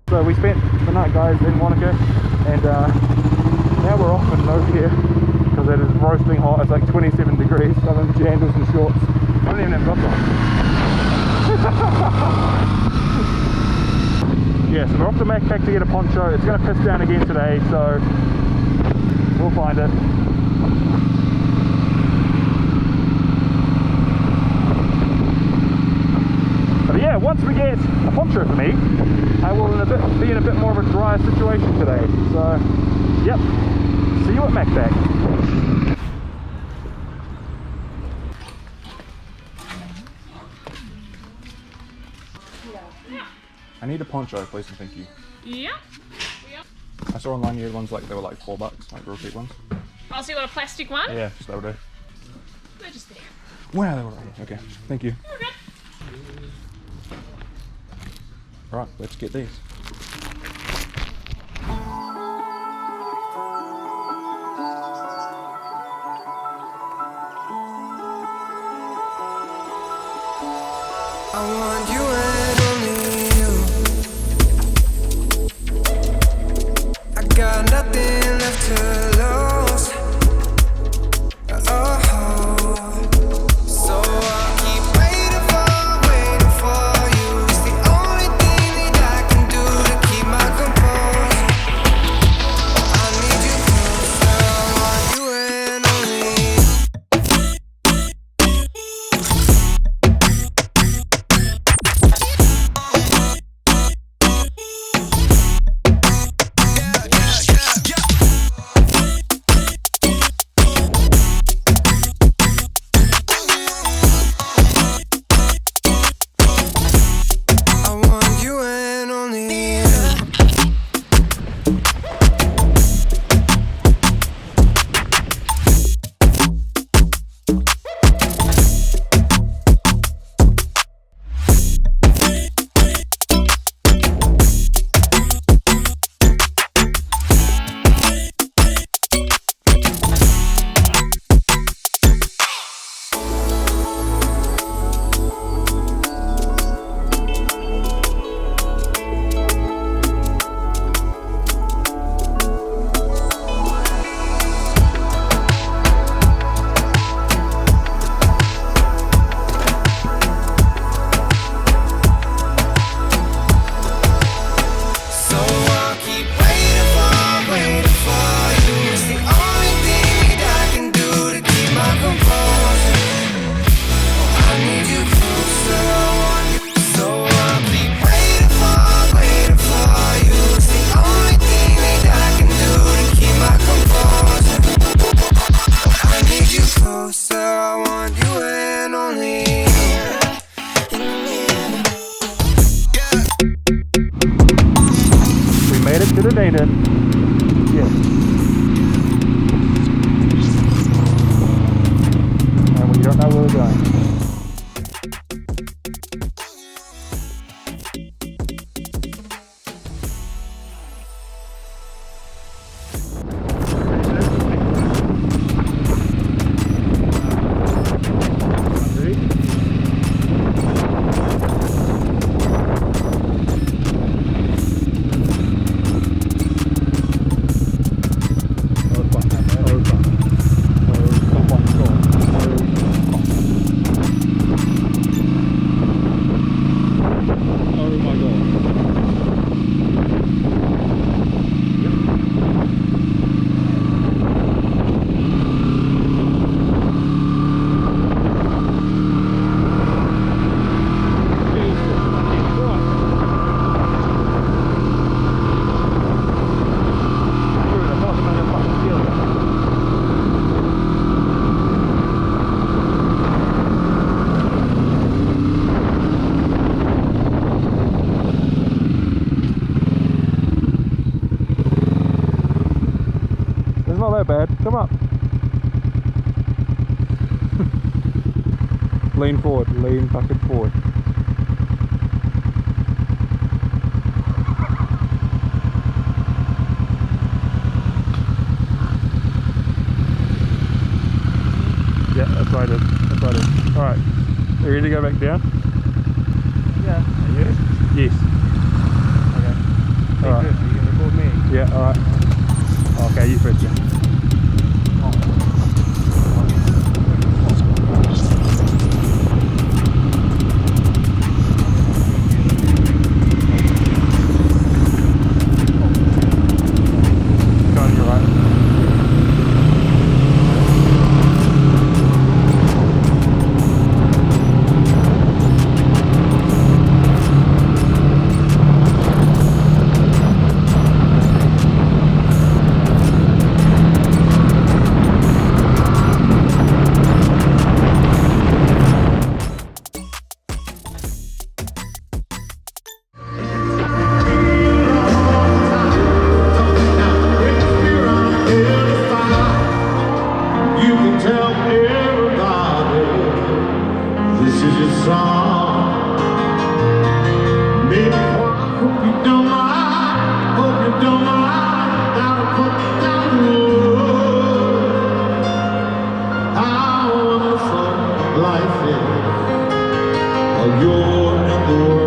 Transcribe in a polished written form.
So we spent the night, guys, in Wanaka, and now we're off in no gear because it is roasting hot. It's like 27 degrees. I'm in jandals and shorts. I don't even have gloves on. Yeah, so we're off to Packtalk to get a poncho. It's going to piss down again today, so we'll find it. But yeah, once we get a poncho for me, I will be in a bit more of a dry situation today. So, yep, see you at Packtalk. I need a poncho, please and thank you. Yeah. I saw online you had ones like, they were like $4, like real cheap ones. I'll see what a plastic one. Yeah, just that'll do. They're just there. Wow, they were right here. Okay, thank you. Okay. Right, let's get these. I want you and only you. I got nothing left to lose. So I'll keep waiting for you. It's the only thing that I can do to keep my composure. I need you closer. I want you and only you. sedated. Yes. And we don't know where we're going. Come up. Lean forward, lean bucket forward. Yeah, that's right it. That's right it. Alright. You ready to go back down? Yeah. Are you? Yes. Okay. All right. Are you going to record me? Yeah, alright. Okay, you first then. Go on your right. You can tell everybody this is your song. Maybe I hope you don't mind, hope you don't mind. Gotta put down the road. How wonderful life is, while you're in the world.